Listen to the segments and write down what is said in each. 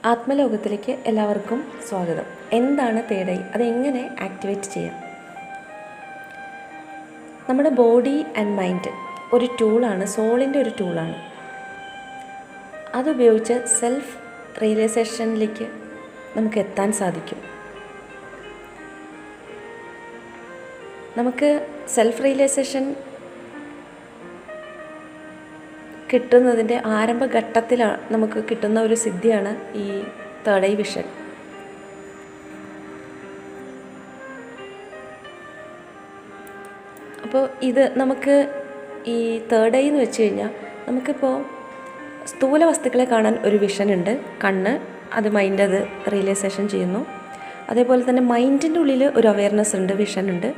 ആത്മലോകത്തിലേക്ക് എല്ലാവർക്കും സ്വാഗതം. എന്താണ് തേർഡ് ഐ? അതെങ്ങനെ ആക്ടിവേറ്റ് ചെയ്യാം? നമ്മുടെ ബോഡി ആൻഡ് മൈൻഡ് ഒരു ടൂളാണ്, സോളിൻ്റെ ഒരു ടൂളാണ്. അതുപയോഗിച്ച് സെൽഫ് റിയലൈസേഷനിലേക്ക് നമുക്ക് എത്താൻ സാധിക്കും. നമുക്ക് സെൽഫ് റിയലൈസേഷൻ കിട്ടുന്നതിൻ്റെ ആരംഭഘട്ടത്തിൽ നമുക്ക് കിട്ടുന്ന ഒരു സിദ്ധിയാണ് ഈ തേർഡ് ഐ വിഷൻ. അപ്പോൾ ഇത് നമുക്ക് ഈ തേർഡ് ഐ എന്ന് വെച്ച് കഴിഞ്ഞാൽ നമുക്കിപ്പോൾ സ്ഥൂല വസ്തുക്കളെ കാണാൻ ഒരു വിഷൻ ഉണ്ട്, കണ്ണ്, അത് മൈൻഡ് അത് റിയലൈസേഷൻ ചെയ്യുന്നു. അതേപോലെ തന്നെ മൈൻഡിൻ്റെ ഉള്ളിൽ ഒരു അവെയർനെസ് ഉണ്ട്, വിഷൻ ഉണ്ട്.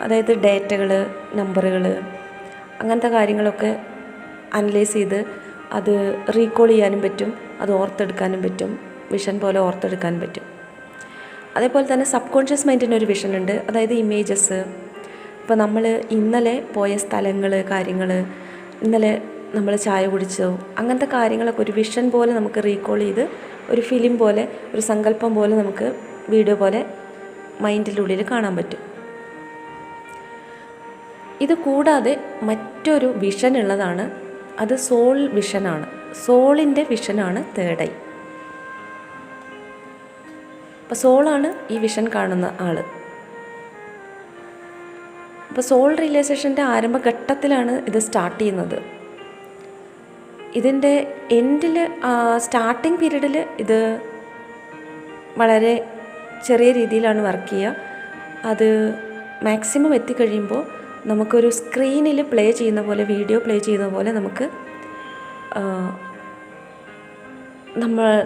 അതായത് ഡേറ്റകൾ, നമ്പറുകൾ, അങ്ങനത്തെ കാര്യങ്ങളൊക്കെ അനലൈസ് ചെയ്ത് അത് റീകോൾ ചെയ്യാനും പറ്റും, അത് ഓർത്തെടുക്കാനും പറ്റും, വിഷൻ പോലെ ഓർത്തെടുക്കാനും പറ്റും. അതേപോലെ തന്നെ സബ് കോൺഷ്യസ് മൈൻഡിനൊരു വിഷൻ ഉണ്ട്, അതായത് ഇമേജസ്. ഇപ്പോൾ നമ്മൾ ഇന്നലെ പോയ സ്ഥലങ്ങൾ, കാര്യങ്ങൾ, ഇന്നലെ നമ്മൾ ചായ കുടിച്ചോ, അങ്ങനത്തെ കാര്യങ്ങളൊക്കെ ഒരു വിഷൻ പോലെ നമുക്ക് റീകോൾ ചെയ്ത് ഒരു ഫിലിം പോലെ, ഒരു സങ്കല്പം പോലെ നമുക്ക് വീഡിയോ പോലെ മൈൻഡിൻ്റെ ഉള്ളിൽ കാണാൻ പറ്റും. ഇത് കൂടാതെ മറ്റൊരു വിഷൻ ഉള്ളതാണ്, അത് സോൾ വിഷനാണ്. സോളിൻ്റെ വിഷനാണ് തേർഡ് ഐ. അപ്പോൾ സോളാണ് ഈ വിഷൻ കാണുന്ന ആൾ. അപ്പോൾ സോൾ റിയലൈസേഷൻ്റെ ആരംഭഘട്ടത്തിലാണ് ഇത് സ്റ്റാർട്ട് ചെയ്യുന്നത്. ഇതിൻ്റെ എൻഡിൽ, സ്റ്റാർട്ടിങ് പീരീഡിൽ ഇത് വളരെ ചെറിയ രീതിയിലാണ് വർക്ക് ചെയ്യുക. അത് മാക്സിമം എത്തിക്കഴിയുമ്പോൾ നമുക്കൊരു സ്ക്രീനിൽ പ്ലേ ചെയ്യുന്ന പോലെ, വീഡിയോ പ്ലേ ചെയ്യുന്ന പോലെ നമുക്ക്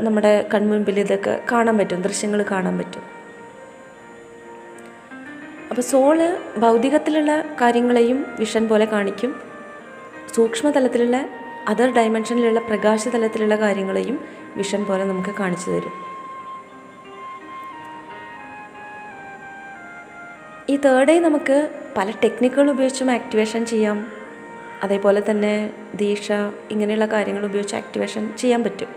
നമ്മുടെ കൺമുൻപിൽ ഇതൊക്കെ കാണാൻ പറ്റും, ദൃശ്യങ്ങൾ കാണാൻ പറ്റും. അപ്പോൾ സോള് ഭൗതികത്തിലുള്ള കാര്യങ്ങളെയും വിഷൻ പോലെ കാണിക്കും, സൂക്ഷ്മതലത്തിലുള്ള അതർ ഡയമെൻഷനിലുള്ള പ്രകാശതലത്തിലുള്ള കാര്യങ്ങളെയും വിഷൻ പോലെ നമുക്ക് കാണിച്ചു തരും. ഈ തേർഡ് ഐ നമുക്ക് പല ടെക്നിക്കുകൾ ഉപയോഗിച്ചും ആക്ടിവേഷൻ ചെയ്യാം. അതേപോലെ തന്നെ ദീക്ഷ, ഇങ്ങനെയുള്ള കാര്യങ്ങൾ ഉപയോഗിച്ച് ആക്ടിവേഷൻ ചെയ്യാൻ പറ്റും.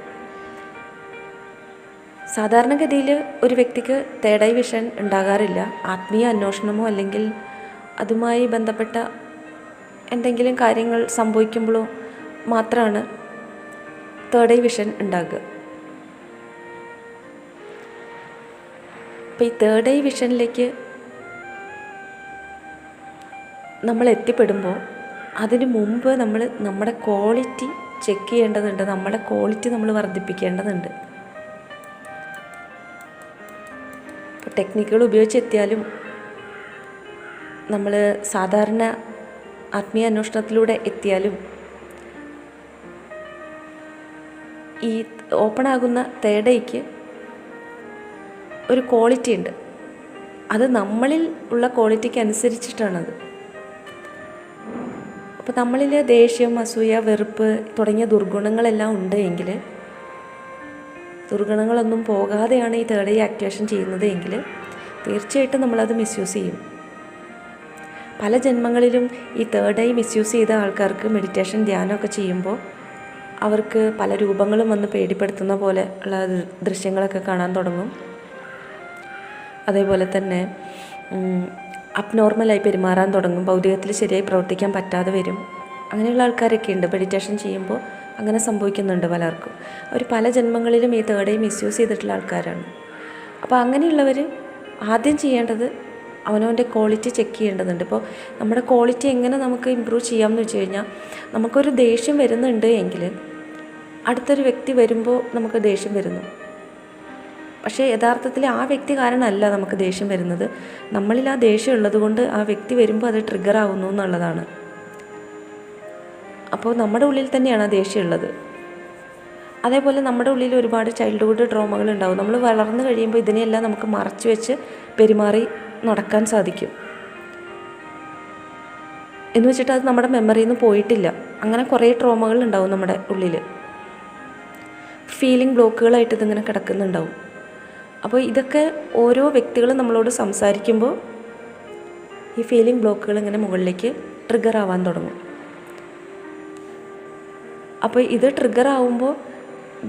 സാധാരണഗതിയിൽ ഒരു വ്യക്തിക്ക് തേർഡ് ഐ വിഷൻ ഉണ്ടാകാറില്ല. ആത്മീയ അന്വേഷണമോ അല്ലെങ്കിൽ അതുമായി ബന്ധപ്പെട്ട എന്തെങ്കിലും കാര്യങ്ങൾ സംഭവിക്കുമ്പോഴോ മാത്രമാണ് തേർഡ് ഐ വിഷൻ ഉണ്ടാകുക. അപ്പോൾ ഈ തേർഡ് ഐ വിഷനിലേക്ക് നമ്മൾ എത്തിപ്പെടുമ്പോൾ അതിന് മുമ്പ് നമ്മൾ നമ്മുടെ ക്വാളിറ്റി ചെക്ക് ചെയ്യേണ്ടതുണ്ട്, നമ്മുടെ ക്വാളിറ്റി നമ്മൾ വർദ്ധിപ്പിക്കേണ്ടതുണ്ട്. ഇപ്പോൾ ടെക്നിക്കുകൾ ഉപയോഗിച്ചെത്തിയാലും നമ്മൾ സാധാരണ ആത്മീയ അന്വേഷണത്തിലൂടെ എത്തിയാലും ഈ ഓപ്പണാകുന്ന തേർഡ് ഐക്ക് ഒരു ക്വാളിറ്റി ഉണ്ട്. അത് നമ്മളിൽ ഉള്ള ക്വാളിറ്റിക്ക് അനുസരിച്ചിട്ടാണത്. അപ്പോൾ നമ്മളിൽ ദേഷ്യം, അസൂയ, വെറുപ്പ് തുടങ്ങിയ ദുർഗുണങ്ങളെല്ലാം ഉണ്ട് എങ്കിൽ, ദുർഗുണങ്ങളൊന്നും പോകാതെയാണ് ഈ തേർഡ് ഐ ആക്ടിവേഷൻ ചെയ്യുന്നത് എങ്കിൽ തീർച്ചയായിട്ടും നമ്മളത് മിസ്യൂസ് ചെയ്യും. പല ജന്മങ്ങളിലും ഈ തേർഡ് ഐ മിസ്യൂസ് ചെയ്ത ആൾക്കാർക്ക് മെഡിറ്റേഷൻ, ധ്യാനമൊക്കെ ചെയ്യുമ്പോൾ അവർക്ക് പല രൂപങ്ങളും വന്ന് പേടിപ്പെടുത്തുന്ന പോലെ ഉള്ള ദൃശ്യങ്ങളൊക്കെ കാണാൻ തുടങ്ങും. അതേപോലെ തന്നെ അബ്നോർമലായി പെരുമാറാൻ തുടങ്ങും, ഭൗതികത്തിൽ ശരിയായി പ്രവർത്തിക്കാൻ പറ്റാതെ വരും. അങ്ങനെയുള്ള ആൾക്കാരൊക്കെ ഉണ്ട്. മെഡിറ്റേഷൻ ചെയ്യുമ്പോൾ അങ്ങനെ സംഭവിക്കുന്നുണ്ട് പലർക്കും. അവർ പല ജന്മങ്ങളിലും ഈ തേർഡ് ഐ മിസ്യൂസ് ചെയ്തിട്ടുള്ള ആൾക്കാരാണ്. അപ്പോൾ അങ്ങനെയുള്ളവർ ആദ്യം ചെയ്യേണ്ടത് അവനവൻ്റെ ക്വാളിറ്റി ചെക്ക് ചെയ്യേണ്ടതുണ്ട്. ഇപ്പോൾ നമ്മുടെ ക്വാളിറ്റി എങ്ങനെ നമുക്ക് ഇമ്പ്രൂവ് ചെയ്യാമെന്ന് വെച്ച് കഴിഞ്ഞാൽ, നമുക്കൊരു ദേഷ്യം വരുന്നുണ്ട് എങ്കിൽ അടുത്തൊരു വ്യക്തി വരുമ്പോൾ നമുക്ക് ദേഷ്യം വരുന്നു. പക്ഷേ യഥാർത്ഥത്തിൽ ആ വ്യക്തി കാരണമല്ല നമുക്ക് ദേഷ്യം വരുന്നത്, നമ്മളിൽ ആ ദേഷ്യം ഉള്ളത് കൊണ്ട് ആ വ്യക്തി വരുമ്പോൾ അത് ട്രിഗർ ആവുന്നു എന്നുള്ളതാണ്. അപ്പോൾ നമ്മുടെ ഉള്ളിൽ തന്നെയാണ് ആ ദേഷ്യം ഉള്ളത്. അതേപോലെ നമ്മുടെ ഉള്ളിൽ ഒരുപാട് ചൈൽഡ്ഹുഡ് ട്രോമകൾ ഉണ്ടാവും. നമ്മൾ വളർന്നു കഴിയുമ്പോൾ ഇതിനെയെല്ലാം നമുക്ക് മറച്ചു വെച്ച് പെരുമാറി നടക്കാൻ സാധിക്കും. എന്ന് വെച്ചിട്ട് അത് നമ്മുടെ മെമ്മറിയിൽ നിന്ന് പോയിട്ടില്ല. അങ്ങനെ കുറേ ട്രോമകൾ ഉണ്ടാവും നമ്മുടെ ഉള്ളിൽ, ഫീലിംഗ് ബ്ലോക്കുകളായിട്ട് ഇതിങ്ങനെ കിടക്കുന്നുണ്ടാവും. അപ്പോൾ ഇതൊക്കെ ഓരോ വ്യക്തികളും നമ്മളോട് സംസാരിക്കുമ്പോൾ ഈ ഫീലിംഗ് ബ്ലോക്കുകൾ ഇങ്ങനെ മുകളിലേക്ക് ട്രിഗർ ആവാൻ തുടങ്ങും. അപ്പോൾ ഇത് ട്രിഗർ ആവുമ്പോൾ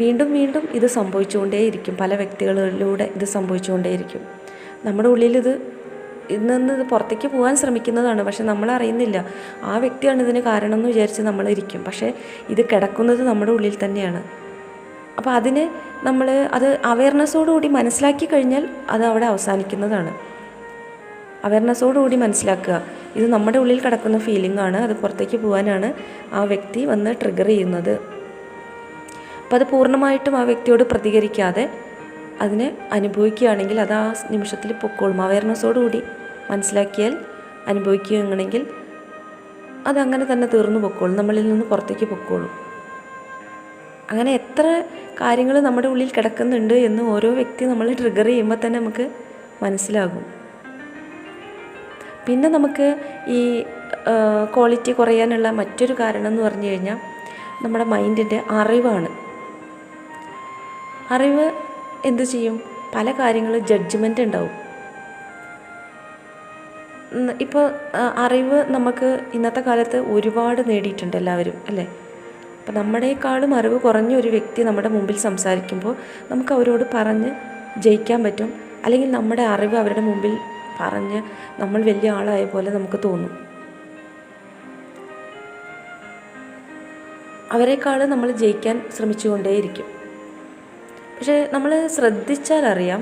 വീണ്ടും വീണ്ടും ഇത് സംഭവിച്ചുകൊണ്ടേയിരിക്കും. പല വ്യക്തികളിലൂടെ ഇത് സംഭവിച്ചുകൊണ്ടേയിരിക്കും. നമ്മുടെ ഉള്ളിൽ ഇത് പുറത്തേക്ക് പോകാൻ ശ്രമിക്കുന്നതാണ്. പക്ഷെ നമ്മളറിയുന്നില്ല ആ വ്യക്തിയാണ് ഇതിന് കാരണം എന്ന് വിചാരിച്ച് നമ്മളിരിക്കും. പക്ഷേ ഇത് കിടക്കുന്നത് നമ്മുടെ ഉള്ളിൽ തന്നെയാണ്. അപ്പോൾ അതിന് നമ്മൾ അത് അവയർനെസ്സോടുകൂടി മനസ്സിലാക്കി കഴിഞ്ഞാൽ അത് അവിടെ അവസാനിക്കുന്നതാണ്. അവയർനെസ്സോടുകൂടി മനസ്സിലാക്കുക, ഇത് നമ്മുടെ ഉള്ളിൽ കിടക്കുന്ന ഫീലിംഗാണ്, അത് പുറത്തേക്ക് പോകാനാണ് ആ വ്യക്തി വന്ന് ട്രിഗർ ചെയ്യുന്നത്. അപ്പോൾ അത് പൂർണ്ണമായിട്ടും ആ വ്യക്തിയോട് പ്രതികരിക്കാതെ അതിനെ അനുഭവിക്കുകയാണെങ്കിൽ അത് ആ നിമിഷത്തിൽ പൊക്കോളും. അവയർനെസ്സോടുകൂടി മനസ്സിലാക്കിയാൽ അനുഭവിക്കുകയാണെങ്കിൽ അതങ്ങനെ തന്നെ തീർന്നു പൊക്കോളും, നമ്മളിൽ നിന്ന് പുറത്തേക്ക് പൊക്കോളും. അങ്ങനെ എത്ര കാര്യങ്ങൾ നമ്മുടെ ഉള്ളിൽ കിടക്കുന്നുണ്ട് എന്ന് ഓരോ വ്യക്തി നമ്മൾ ട്രിഗർ ചെയ്യുമ്പോൾ തന്നെ നമുക്ക് മനസ്സിലാകും. പിന്നെ നമുക്ക് ഈ ക്വാളിറ്റി കുറയാനുള്ള മറ്റൊരു കാരണം എന്ന് പറഞ്ഞു കഴിഞ്ഞാൽ നമ്മുടെ മൈൻഡിൻ്റെ അറിവാണ്. അറിവ് എന്ത് ചെയ്യും? പല കാര്യങ്ങളും ജഡ്ജ്മെൻ്റ് ഉണ്ടാവും. ഇപ്പോൾ അറിവ് നമുക്ക് ഇന്നത്തെ കാലത്ത് ഒരുപാട് നേടിയിട്ടുണ്ട് എല്ലാവരും, അല്ലേ? അപ്പോൾ നമ്മുടേക്കാളും അറിവ് കുറഞ്ഞ ഒരു വ്യക്തി നമ്മുടെ മുമ്പിൽ സംസാരിക്കുമ്പോൾ നമുക്ക് അവരോട് പറഞ്ഞ് ജയിക്കാൻ പറ്റും. അല്ലെങ്കിൽ നമ്മുടെ അറിവ് അവരുടെ മുമ്പിൽ പറഞ്ഞ് നമ്മൾ വലിയ ആളായ പോലെ നമുക്ക് തോന്നും. അവരെക്കാൾ നമ്മൾ ജയിക്കാൻ ശ്രമിച്ചുകൊണ്ടേയിരിക്കും. പക്ഷേ നമ്മൾ ശ്രദ്ധിച്ചാൽ അറിയാം,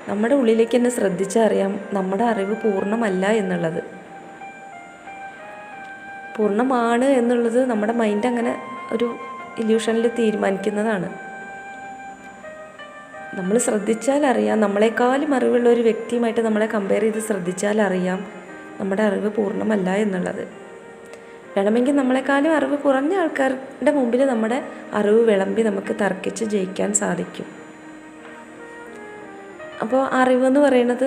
നമ്മുടെ ഉള്ളിലേക്ക് തന്നെ ശ്രദ്ധിച്ചാൽ അറിയാം നമ്മുടെ അറിവ് പൂർണ്ണമല്ല എന്നുള്ളത്. പൂർണ്ണമാണ് എന്നുള്ളത് നമ്മുടെ മൈൻഡ് അങ്ങനെ ഒരു ഇല്യൂഷനിൽ തീരുമാനിക്കുന്നതാണ്. നമ്മൾ ശ്രദ്ധിച്ചാൽ അറിയാം, നമ്മളെക്കാളും അറിവുള്ള ഒരു വ്യക്തിയുമായിട്ട് നമ്മളെ കമ്പയർ ചെയ്ത് ശ്രദ്ധിച്ചാൽ അറിയാം നമ്മുടെ അറിവ് പൂർണ്ണമല്ല എന്നുള്ളത്. വേണമെങ്കിൽ നമ്മളെക്കാളും അറിവ് കുറഞ്ഞ ആൾക്കാരുടെ മുമ്പിൽ നമ്മുടെ അറിവ് വിളമ്പി നമുക്ക് തർക്കിച്ച് ജയിക്കാൻ സാധിക്കും. അപ്പോൾ അറിവെന്ന് പറയുന്നത്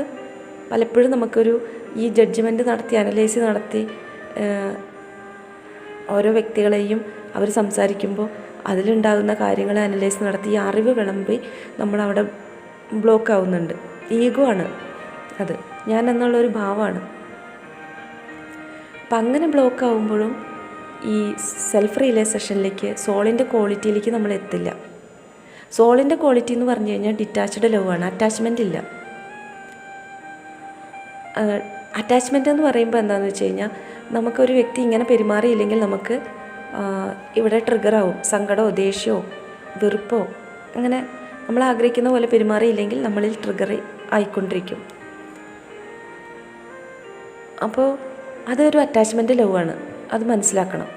പലപ്പോഴും നമുക്കൊരു ഈ ജഡ്ജ്മെൻറ്റ് നടത്തി അനലൈസ് നടത്തി ഓരോ വ്യക്തികളെയും അവർ സംസാരിക്കുമ്പോൾ അതിലുണ്ടാകുന്ന കാര്യങ്ങളെ അനലൈസ് നടത്തി ഈ അറിവ് വിളമ്പി നമ്മളവിടെ ബ്ലോക്ക് ആവുന്നുണ്ട്. ഈഗോ ആണ് അത്, ഞാൻ എന്നുള്ളൊരു ഭാവമാണ്. അപ്പം അങ്ങനെ ബ്ലോക്ക് ആവുമ്പോഴും ഈ സെൽഫ് റിയലൈസേഷനിലേക്ക്, സോളിൻ്റെ ക്വാളിറ്റിയിലേക്ക് നമ്മൾ എത്തില്ല. സോളിൻ്റെ ക്വാളിറ്റി എന്ന് പറഞ്ഞു കഴിഞ്ഞാൽ ഡിറ്റാച്ച്ഡ് ലവ് ആണ്, അറ്റാച്ച്മെൻ്റ് ഇല്ല. അറ്റാച്ച്മെൻ്റ് എന്ന് പറയുമ്പോൾ എന്താണെന്ന് വെച്ച് കഴിഞ്ഞാൽ നമുക്കൊരു വ്യക്തി ഇങ്ങനെ പെരുമാറിയില്ലെങ്കിൽ നമുക്ക് ഇവിടെ ട്രിഗറാവും. സങ്കടമോ ദേഷ്യമോ വെറുപ്പോ അങ്ങനെ നമ്മൾ ആഗ്രഹിക്കുന്ന പോലെ പെരുമാറിയില്ലെങ്കിൽ നമ്മളിൽ ട്രിഗർ ആയിക്കൊണ്ടിരിക്കും. അപ്പോൾ അതൊരു അറ്റാച്ച്മെൻ്റ് ലവ് ആണ്, അത് മനസ്സിലാക്കണം.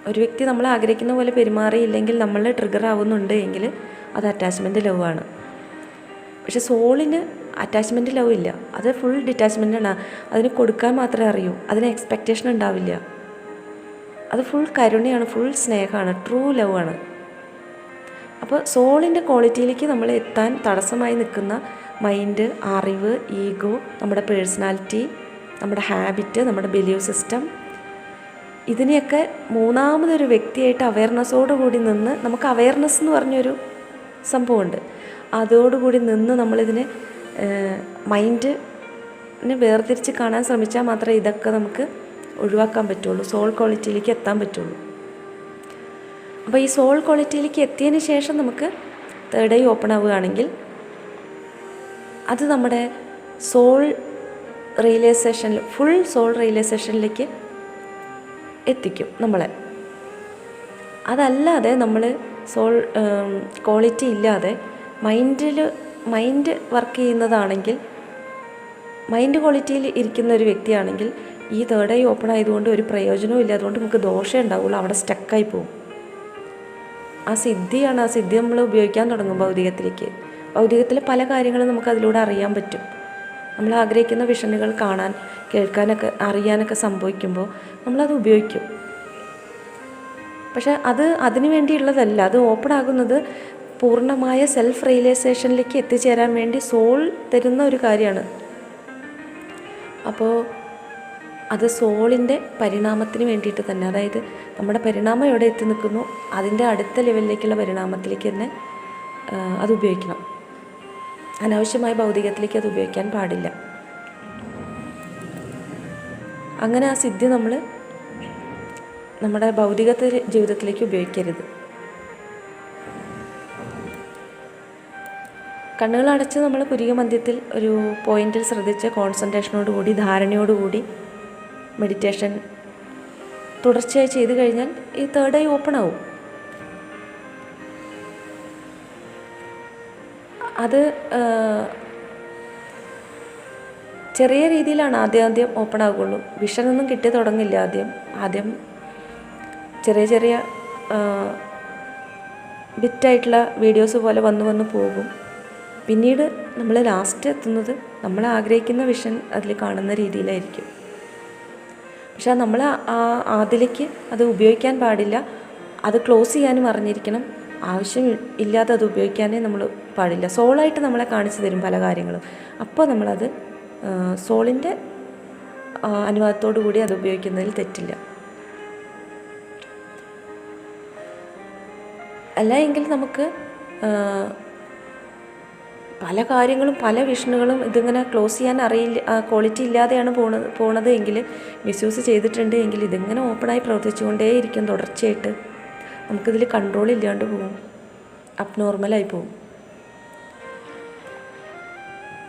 ഒരു വ്യക്തി നമ്മൾ ആഗ്രഹിക്കുന്ന പോലെ പെരുമാറിയില്ലെങ്കിൽ നമ്മൾ ട്രിഗർ ആവുന്നുണ്ട് എങ്കിൽ അത് അറ്റാച്ച്മെൻ്റ് ലവ് ആണ്. പക്ഷെ സോളിന് അറ്റാച്ച്മെൻ്റ് ലവ് ഇല്ല, അത് ഫുൾ ഡിറ്റാച്ച്മെൻ്റാണ്. അതിന് കൊടുക്കാൻ മാത്രമേ അറിയൂ, അതിന് എക്സ്പെക്റ്റേഷൻ ഉണ്ടാവില്ല. അത് ഫുൾ കരുണയാണ്, ഫുൾ സ്നേഹമാണ്, ട്രൂ ലവ് ആണ്. അപ്പോൾ സോളിൻ്റെ ക്വാളിറ്റിയിലേക്ക് നമ്മൾ എത്താൻ തടസ്സമായി നിൽക്കുന്ന മൈൻഡ്, അറിവ്, ഈഗോ, നമ്മുടെ പേഴ്സണാലിറ്റി, നമ്മുടെ ഹാബിറ്റ്, നമ്മുടെ ബിലീവ് സിസ്റ്റം, ഇതിനെയൊക്കെ മൂന്നാമതൊരു വ്യക്തിയായിട്ട് അവയർനെസ്സോടുകൂടി നിന്ന്, നമുക്ക് അവയർനെസ് എന്ന് പറഞ്ഞൊരു സംഭവമുണ്ട്, അതോടുകൂടി നിന്ന് നമ്മളിതിനെ മൈൻഡിനെ വേർതിരിച്ച് കാണാൻ ശ്രമിച്ചാൽ മാത്രമേ ഇതൊക്കെ നമുക്ക് ഒഴിവാക്കാൻ പറ്റുള്ളൂ, സോൾ ക്വാളിറ്റിയിലേക്ക് എത്താൻ പറ്റുള്ളൂ. അപ്പോൾ ഈ സോൾ ക്വാളിറ്റിയിലേക്ക് എത്തിയതിന് ശേഷം നമുക്ക് തേർഡ് ഐ ഓപ്പൺ ആവുകയാണെങ്കിൽ അത് നമ്മുടെ സോൾ റിയലൈസേഷനിൽ, ഫുൾ സോൾ റിയലൈസേഷനിലേക്ക് എത്തിക്കും നമ്മളെ. അതല്ലാതെ നമ്മൾ സോൾ ക്വാളിറ്റി ഇല്ലാതെ മൈൻഡ് വർക്ക് ചെയ്യുന്നതാണെങ്കിൽ, മൈൻഡ് ക്വാളിറ്റിയിൽ ഇരിക്കുന്ന ഒരു വ്യക്തിയാണെങ്കിൽ ഈ തേർഡ് ഐ ഓപ്പൺ ആയതുകൊണ്ട് ഒരു പ്രയോജനവും ഇല്ല. അതുകൊണ്ട് നമുക്ക് ദോഷം ഉണ്ടാവുള്ളൂ, അവിടെ സ്റ്റക്കായി പോകും. ആ സിദ്ധിയാണ്, ആ സിദ്ധി നമ്മൾ ഉപയോഗിക്കാൻ തുടങ്ങും ഭൗതികത്തിലെ പല കാര്യങ്ങളും നമുക്ക് അതിലൂടെ അറിയാൻ പറ്റും. നമ്മൾ ആഗ്രഹിക്കുന്ന വിഷനുകൾ കാണാൻ, കേൾക്കാനൊക്കെ, അറിയാനൊക്കെ സംഭവിക്കുമ്പോൾ നമ്മളത് ഉപയോഗിക്കും. പക്ഷെ അത് അതിനു വേണ്ടിയുള്ളതല്ല. അത് ഓപ്പൺ ആകുന്നത് പൂർണ്ണമായ സെൽഫ് റിയലൈസേഷനിലേക്ക് എത്തിച്ചേരാൻ വേണ്ടി സോൾ തരുന്ന ഒരു കാര്യമാണ്. അപ്പോൾ അത് സോളിൻ്റെ പരിണാമത്തിന് വേണ്ടിയിട്ട് തന്നെ, അതായത് നമ്മുടെ പരിണാമം എവിടെ എത്തി നിൽക്കുന്നു അതിൻ്റെ അടുത്ത ലെവലിലേക്കുള്ള പരിണാമത്തിലേക്ക് തന്നെ അത് ഉപയോഗിക്കണം. അനാവശ്യമായ ഭൗതികത്തിലേക്ക് അത് ഉപയോഗിക്കാൻ പാടില്ല. അങ്ങനെ ആ സിദ്ധി നമ്മൾ നമ്മുടെ ഭൗതിക ജീവിതത്തിലേക്ക് ഉപയോഗിക്കരുത്. കണ്ണുകൾ അടച്ച് നമ്മൾ പുരിക മധ്യത്തിൽ ഒരു പോയിന്റിൽ ശ്രദ്ധിച്ച് കോൺസെൻട്രേഷനോടുകൂടി ധാരണയോടുകൂടി മെഡിറ്റേഷൻ തുടർച്ചയായി ചെയ്ത് കഴിഞ്ഞാൽ ഈ തേർഡ് ഐ ഓപ്പൺ ആവും. അത് ചെറിയ രീതിയിലാണ് ആദ്യം ഓപ്പൺ ആകുള്ളൂ. വിഷനൊന്നും കിട്ടി തുടങ്ങില്ല. ആദ്യം ചെറിയ ചെറിയ ബിറ്റായിട്ടുള്ള വീഡിയോസ് പോലെ വന്ന് പോകും. പിന്നീട് നമ്മൾ ലാസ്റ്റ് എത്തുന്നത് നമ്മൾ ആഗ്രഹിക്കുന്ന വിഷൻ അതിൽ കാണുന്ന രീതിയിലായിരിക്കും. പക്ഷെ നമ്മൾ അതിലേക്ക് അത് ഉപയോഗിക്കാൻ പാടില്ല. അത് ക്ലോസ് ചെയ്യാനും അറിഞ്ഞിരിക്കണം. ആവശ്യം ഇല്ലാതെ അത് ഉപയോഗിക്കാനേ നമ്മൾ പാടില്ല. സോളായിട്ട് നമ്മളെ കാണിച്ചു തരും പല കാര്യങ്ങളും. അപ്പോൾ നമ്മളത് സോളിൻ്റെ അനുവാദത്തോടു കൂടി അത് ഉപയോഗിക്കുന്നതിൽ തെറ്റില്ല. അല്ല എങ്കിൽ നമുക്ക് പല കാര്യങ്ങളും പല വിഷനുകളും ഇതിങ്ങനെ ക്ലോസ് ചെയ്യാൻ അറിയില്ല, ക്വാളിറ്റി ഇല്ലാതെയാണ് പോണത് എങ്കിൽ, മിസ്യൂസ് ചെയ്തിട്ടുണ്ട് എങ്കിൽ ഇതിങ്ങനെ ഓപ്പണായി പ്രവർത്തിച്ചുകൊണ്ടേയിരിക്കും തുടർച്ചയായിട്ട്. നമുക്കിതിൽ കൺട്രോൾ ഇല്ലാണ്ട് പോകും, അബ്നോർമലായി പോകും.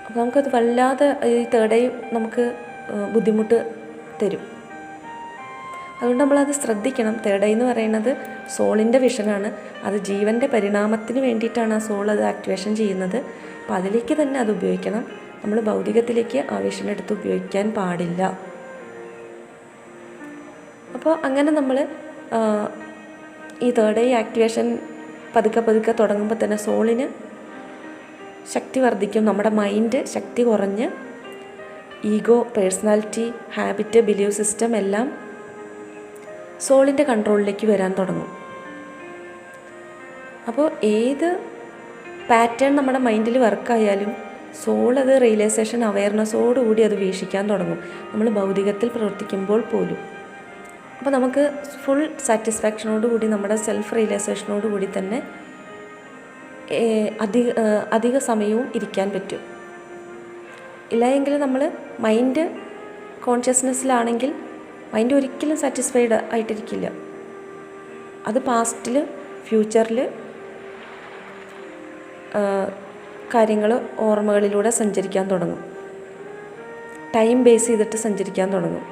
അപ്പോൾ നമുക്കത് വല്ലാതെ ഈ തേർഡ് ഐ നമുക്ക് ബുദ്ധിമുട്ട് തരും. അതുകൊണ്ട് നമ്മളത് ശ്രദ്ധിക്കണം. തേർഡ് ഐ എന്ന് പറയുന്നത് സോളിൻ്റെ വിഷനാണ്. അത് ജീവൻ്റെ പരിണാമത്തിന് വേണ്ടിയിട്ടാണ് ആ സോൾ അത് ആക്ടിവേഷൻ ചെയ്യുന്നത്. അപ്പോൾ അതിലേക്ക് തന്നെ അത് ഉപയോഗിക്കണം. നമ്മൾ ഭൗതികത്തിലേക്ക് ആ വിഷൻ എടുത്ത് ഉപയോഗിക്കാൻ പാടില്ല. അപ്പോൾ അങ്ങനെ നമ്മൾ ഈ തേർഡ് ഐ ആക്ടിവേഷൻ പതുക്കെ തുടങ്ങുമ്പോൾ തന്നെ സോളിന് ശക്തി വർദ്ധിക്കും. നമ്മുടെ മൈൻഡ് ശക്തി കുറഞ്ഞ് ego, personality, habit, believe system എല്ലാം സോളിൻ്റെ കൺട്രോളിലേക്ക് വരാൻ തുടങ്ങും. അപ്പോൾ ഏത് പാറ്റേൺ നമ്മുടെ മൈൻഡിൽ വർക്കായാലും സോൾ അത് റിയലൈസേഷൻ അവയർനെസ്സോടുകൂടി അത് വീക്ഷിക്കാൻ തുടങ്ങും, നമ്മൾ ഭൗതികത്തിൽ പ്രവർത്തിക്കുമ്പോൾ പോലും. അപ്പോൾ നമുക്ക് ഫുൾ സാറ്റിസ്ഫാക്ഷനോടുകൂടി നമ്മുടെ സെൽഫ് റിയലൈസേഷനോടുകൂടി തന്നെ അധിക സമയവും ഇരിക്കാൻ പറ്റും. ഇല്ല എങ്കിൽ നമ്മൾ മൈൻഡ് കോൺഷ്യസ്നെസ്സിലാണെങ്കിൽ മൈൻഡ് ഒരിക്കലും സാറ്റിസ്ഫൈഡ് ആയിട്ടിരിക്കില്ല. അത് പാസ്റ്റിൽ ഫ്യൂച്ചറിൽ കാര്യങ്ങൾ ഓർമ്മകളിലൂടെ സഞ്ചരിക്കാൻ തുടങ്ങും, ടൈം ബേസ് ചെയ്തിട്ട് സഞ്ചരിക്കാൻ തുടങ്ങും.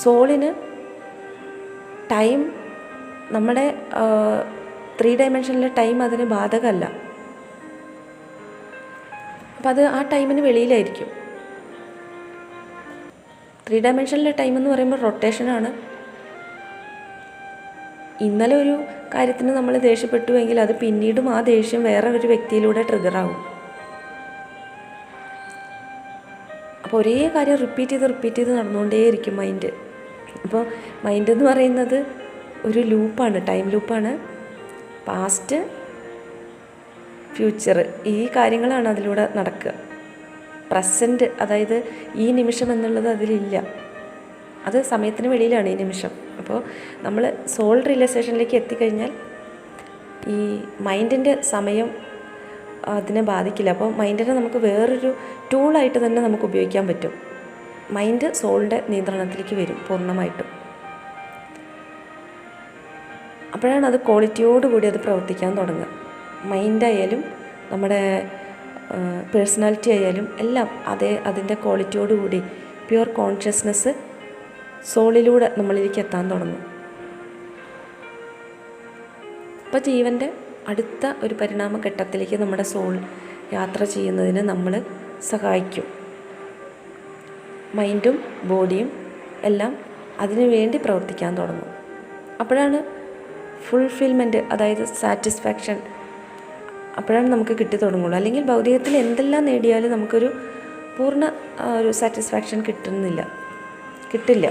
സോളിന് ടൈം, നമ്മുടെ 3 ഡയമെൻഷനിലെ ടൈം അതിന് ബാധകമല്ല. അപ്പം അത് ആ ടൈമിന് വെളിയിലായിരിക്കും. 3 ഡയമെൻഷനിലെ ടൈം എന്ന് പറയുമ്പോൾ റൊട്ടേഷനാണ്. ഇന്നലെ ഒരു കാര്യത്തിന് നമ്മൾ ദേഷ്യപ്പെട്ടുവെങ്കിൽ അത് പിന്നീടും ആ ദേഷ്യം വേറെ ഒരു വ്യക്തിയിലൂടെ ട്രിഗറാകും. അപ്പോൾ ഒരേ കാര്യം റിപ്പീറ്റ് ചെയ്ത് നടന്നുകൊണ്ടേയിരിക്കും മൈൻഡ്. അപ്പോൾ മൈൻഡ് എന്ന് പറയുന്നത് ഒരു ലൂപ്പാണ്, ടൈം ലൂപ്പാണ്. പാസ്റ്റ്, ഫ്യൂച്ചർ, ഈ കാര്യങ്ങളാണ് അതിലൂടെ നടക്കുക. പ്രസൻറ്റ്, അതായത് ഈ നിമിഷം എന്നുള്ളത് അതിലില്ല, അത് സമയത്തിന് വെളിയിലാണ് ഈ നിമിഷം. അപ്പോൾ നമ്മൾ സോൾ റിയലൈസേഷനിലേക്ക് എത്തിക്കഴിഞ്ഞാൽ ഈ മൈൻഡിൻ്റെ സമയം അതിനെ ബാധിക്കില്ല. അപ്പോൾ മൈൻഡിനെ നമുക്ക് വേറൊരു ടൂളായിട്ട് തന്നെ നമുക്ക് ഉപയോഗിക്കാൻ പറ്റും. മൈൻഡ് സോളിൻ്റെ നിയന്ത്രണത്തിലേക്ക് വരും പൂർണ്ണമായിട്ടും. അപ്പോഴാണ് അത് ക്വാളിറ്റിയോടുകൂടി അത് പ്രവർത്തിക്കാൻ തുടങ്ങുക. മൈൻഡായാലും നമ്മുടെ പേഴ്സണാലിറ്റി ആയാലും എല്ലാം അതിൻ്റെ ക്വാളിറ്റിയോടുകൂടി പ്യുവർ കോൺഷ്യസ്നെസ് സോളിലൂടെ നമ്മളിലേക്ക് എത്താൻ തുടങ്ങും. അപ്പോൾ ജീവൻ്റെ അടുത്ത ഒരു പരിണാമഘട്ടത്തിലേക്ക് നമ്മുടെ സോൾ യാത്ര ചെയ്യുന്നതിന് നമ്മൾ സഹായിക്കും. മൈൻഡും ബോഡിയും എല്ലാം അതിനു വേണ്ടി പ്രവർത്തിക്കാൻ തുടങ്ങും. അപ്പോഴാണ് ഫുൾഫിൽമെൻറ്റ്, അതായത് സാറ്റിസ്ഫാക്ഷൻ, അപ്പോഴാണ് നമുക്ക് കിട്ടി തുടങ്ങുള്ളൂ. അല്ലെങ്കിൽ ഭൗതികത്തിൽ എന്തെല്ലാം നേടിയാലും നമുക്കൊരു പൂർണ്ണ ഒരു സാറ്റിസ്ഫാക്ഷൻ കിട്ടില്ല.